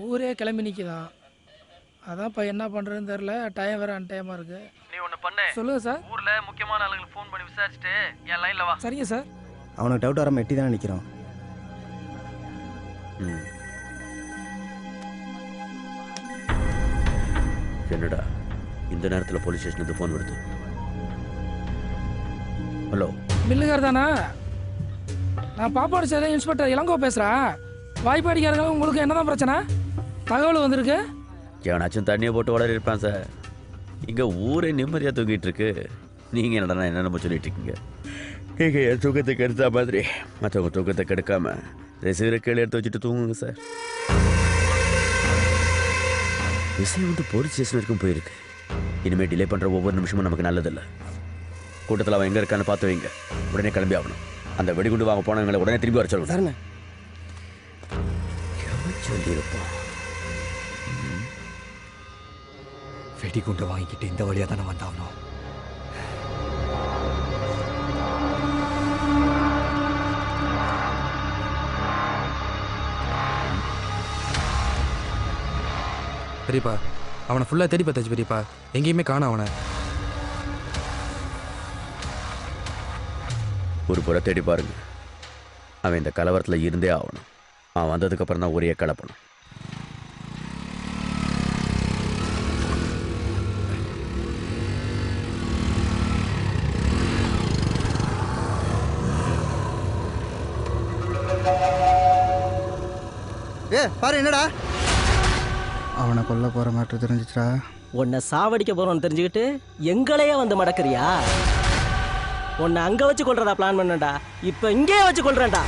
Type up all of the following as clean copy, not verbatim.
ஊரே கிளம்பி நிற்கிதான். அதான் இப்போ என்ன பண்ணுறதுன்னு தெரில. டைம் வேறு அன்டைமாக இருக்குது. நீ ஒன்று பண்ணு. சொல்லுங்கள் சார். ஊரில் முக்கியமான ஆளுங்களுக்கு ஃபோன் பண்ணி விசாரிச்சுட்டு என் லைனில் வா. சரிங்க சார். அவனுக்கு டவுட் வராமல் எட்டி தானே நிற்கிறோம். என்னடா இந்த நேரத்தில் போலீஸ் ஸ்டேஷனுக்கு ஃபோன் வருது? ஹலோ, மில்லுகார் தானா? நான் பாப்பாடு சேர இன்ஸ்பெக்டர் இளங்கோ பேசுகிறேன். வாய்ப்பாடிக்காரங்க உங்களுக்கு என்ன தான் பிரச்சனை? தகவல் வந்திருக்கு. எவனாச்சும் தண்ணியை போட்டு வளர இருப்பான் சார். இங்கே ஊரே நிம்மதியாக தூங்கிட்டு இருக்கு. நீங்கள் என்னடா என்னென்ன சொல்லிட்டு இருக்கீங்க? நீங்கள் என் தூக்கத்தை கெடுத்தா மாதிரி மற்றவங்க தூக்கத்தை கெடுக்காம ரிசீவரை கீழே எடுத்து வச்சுட்டு தூங்குங்க சார். விஷயம் வந்து போலீஸ் ஸ்டேஷன் வரைக்கும் போயிருக்கு. இனிமேல் டிலே பண்ணுற ஒவ்வொரு நிமிஷமும் நமக்கு நல்லதில்லை. கூட்டத்தில் அவன் எங்கே இருக்கான்னு பார்த்து வைங்க. உடனே கிளம்பி ஆகணும். அந்த வெடிகுண்டு வாங்க போனவங்களை உடனே திரும்பி வர சொல்லணும். சரிண்ணே. சொல்லியிருப்பான். வெடிகுண்டு வாங்கிக்கிட்டு இந்த வழியாக தானே வந்தாகணும். பெரியப்பா, அவனை ஃபுல்லாக தேடி பார்த்தாச்சு பெரியப்பா. எங்கேயுமே காணோம் அவனை. ஒரு புற தேடி பாருங்க. அவன் இந்த கலவரத்தில் இருந்தே ஆகணும். அவன் வந்ததுக்கப்புறம் தான் ஒரே கலப்பணும். பாரு என்னடா அவனை கொல்ல போற மாட்டு தெரிஞ்சிச்சா? உன்னை சாவடிக்க போறோம்னு தெரிஞ்சுக்கிட்டு எங்களையே வந்து மடக்குறியா? உன்னை அங்க வச்சு கொள்றதா பிளான் பண்ணடா. இப்ப இங்கேயே வச்சு கொள்றேன்டா.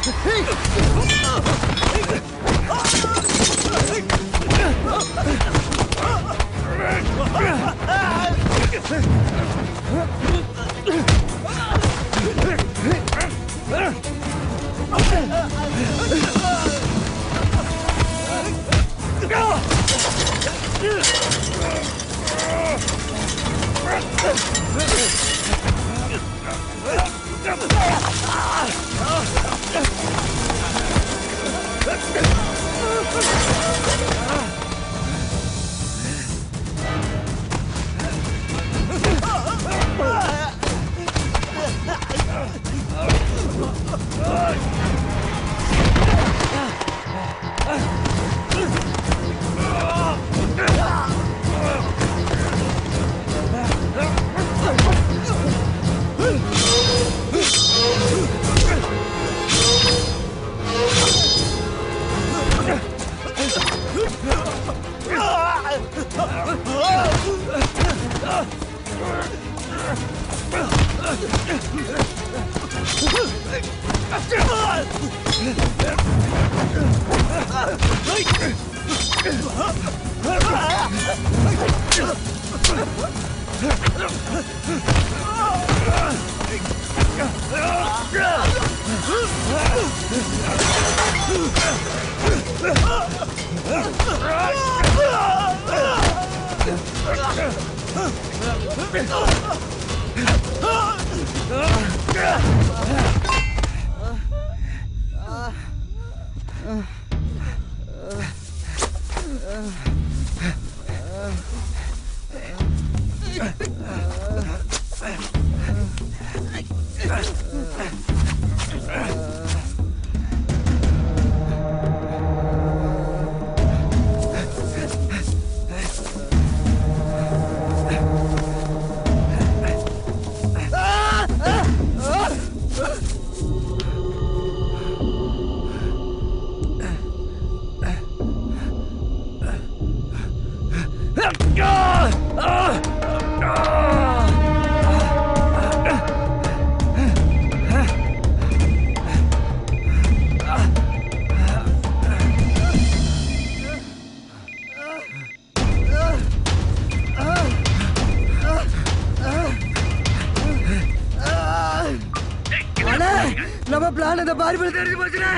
நம்ம பிளான் அந்த பார்பிள் தெரிஞ்சு போச்சுடா.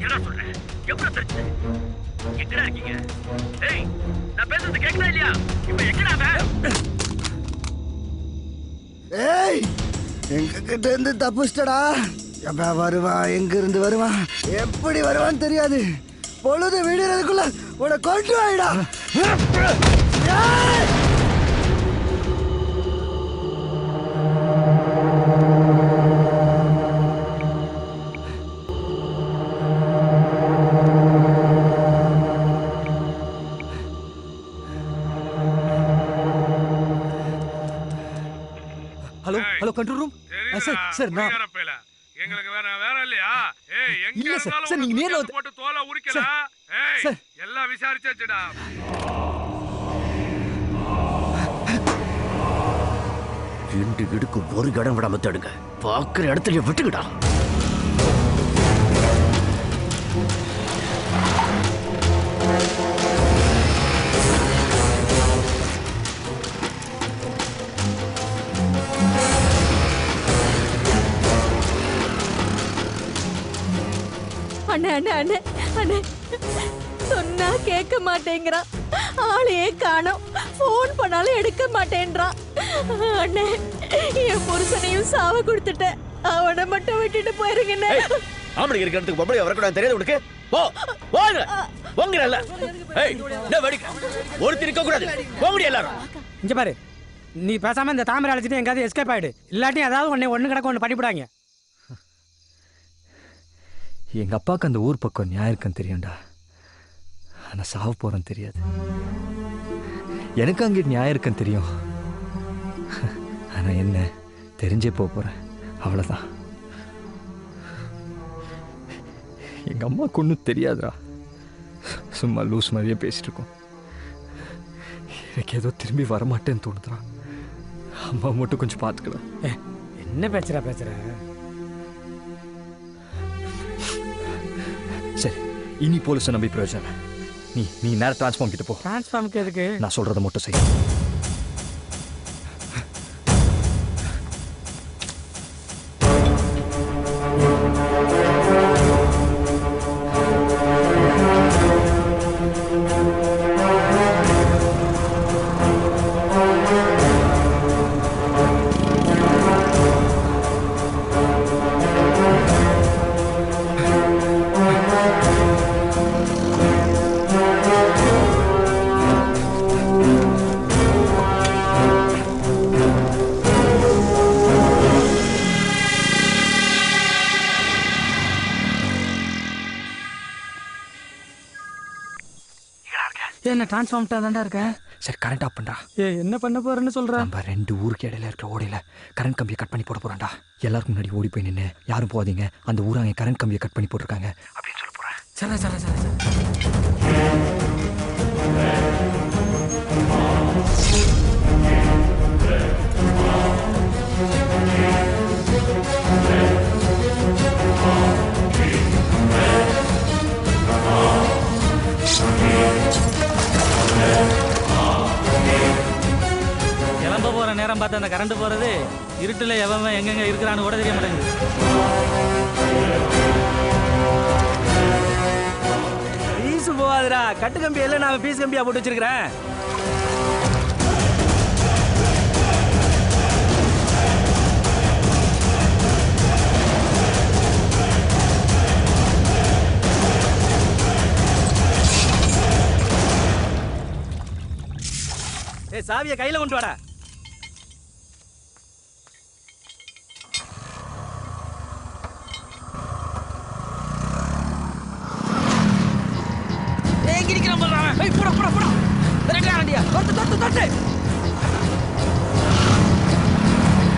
என்ன சொல்ற? எவ்வளவு தெரிஞ்சு? எங்கடா இருக்கீங்க? ஏய், நான் பேசுறது கேக்குதா இல்லையா? இப்போ எங்கடா அவன்? ஏய், எங்க கிட்ட இருந்து தப்பிச்சிட்டடா. எப்ப வருவான், எங்க இருந்து வருவான், எப்படி வருவான்னு தெரியாது. பொழுது விடுறதுக்குள்ள உன்னை கொண்டு வாயிடா. Hello hello control room. Sir sir நான் எங்களுக்கு வேற இல்லையா? ஏய் எங்க இல்ல சார், இருந்தாலும் சார், நீங்க நேர்ல வந்து- போட்டு தோலை உரிக்கல. ஏய் சார். எல்லாம் விசாரிச்சாச்சுடா. 2 இடுக்கு ஒரு இடம் விடாம தடுங்க. பார்க்குற இடத்துல விட்டுக்கிடா. அண்ணே அண்ணே அண்ணே அண்ணே சொன்னா கேட்க மாட்டேங்கிறான். ஆளையே காணோம். ஃபோன் பண்ணாலும் எடுக்க மாட்டேன்றான். அண்ணே என் புருஷனையும் சாவ கொடுத்துட்டேன். அவனை மட்டும் விட்டுட்டு போயிருங்கண்ணே. ஆம்பளை இருக்கிற இடத்துக்கு பொம்பளை வரக்கூடாது தெரியாது உனக்கு? போ போங்க போங்கறல்ல. ஏய் என்ன வெடிக்க ஒருத்தர் இருக்க கூடாது. போங்கடி எல்லாரும். இங்க பாரு, நீ பேசாம இந்த தாமரை அழைச்சிட்டு எங்காவது எஸ்கேப் ஆயிடு. இல்லாட்டி ஏதாவது ஒன்று கிடக்க ஒன்று பண்ணிவிடாங்க. எங்க அப்பாவுக்கு அந்த ஊர் பக்கம் நியாயம் இருக்குன்னு தெரியும்டா. ஆனா சாவ போறேன்னு தெரியாது. எனக்கு அங்கே நியாயம் இருக்குன்னு தெரியும். ஆனா என்ன தெரிஞ்சே போறேன், அவ்வளவுதான். எங்க அம்மாவுக்கு ஒன்றும் தெரியாதுடா. சும்மா லூஸ் மாதிரியே பேசிட்டு இருக்கோம். எனக்கு ஏதோ திரும்பி வரமாட்டேன்னு தோணுதுடா. அம்மா மட்டும் கொஞ்சம் பார்த்துக்கலாம். என்ன பேசுற சரி, இனி போலீஸை நம்பி பிரயோஜனம். நீ நேரம் டிரான்ஸ்ஃபார்ம் கிட்ட போ. டிரான்ஸ்ஃபார்முக்கு எதுக்கு? நான் சொல்றதை மட்டும் செய். என்ன டிரான்ஸ்ஃபார்ம்ட்டா தான்டா இருக்கேன். சரி, கரண்ட் ஆஃப் பண்றா. என்ன பண்ண போறேன்னு சொல்ற? நம்ம 2 ஊருக்கு இடையில இருக்கிற ஓடையில கரண்ட் கம்பியை கட் பண்ணி போட போறான்டா. எல்லாருக்கும் முன்னாடி ஓடி போய் நின்று யாரும் போகாதீங்க, அந்த ஊரை அங்கே கரண்ட் கம்பியை கட் பண்ணி போட்டிருக்காங்க அப்படின்னு சொல்ல போறேன். சரி. கிளம்ப போற நேரம் பார்த்து அந்த கரண்ட் போறது இருட்டுல எவன் எங்கெங்க இருக்கிறான்னு கூட தெரிய மாட்டேங்குது. பீஸ் போகாதுடா. கட்டு கம்பி எல்லாம் நான் பீஸ் கம்பியா போட்டு வச்சிருக்கிறேன். சாவியை கையில கொண்டு வாடா.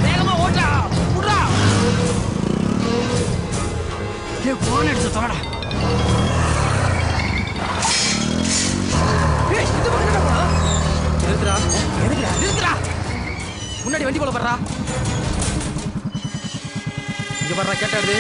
வேகமா ஓட்டா புடா. போன் எடுத்து தரடா. நிறுத்துடா. முன்னாடி வண்டி போல படுறா. இங்க படுறா. கேட்டாடு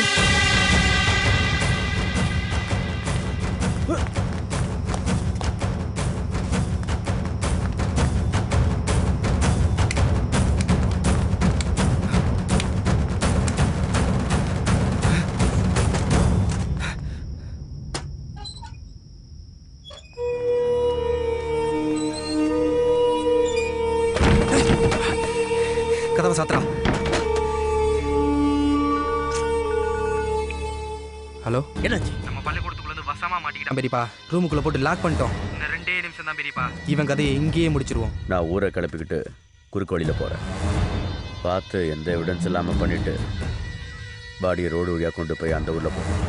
கதவை சாத்துறா. ஹலோ, என்னாச்சு? நம்ம பள்ளிக்கூடத்துக்குள்ள இருந்து வசமா மாட்டிக்கிட்டான் பெரியப்பா. ரூமுக்குள்ள போட்டு லாக் பண்ணிட்டோம். இன்னும் 2 நிமிஷம் தான் பெரியப்பா. இவன் கதையை எங்கேயே முடிச்சிருவோம். நான் ஊரை கிளப்பிக்கிட்டு குறுக்கு வழியில் போகிறேன். பார்த்து எந்த எவிடன்ஸ் இல்லாமல் பண்ணிவிட்டு பாடியை ரோடு வழியாக கொண்டு போய் அந்த ஊரில் போகிறேன்.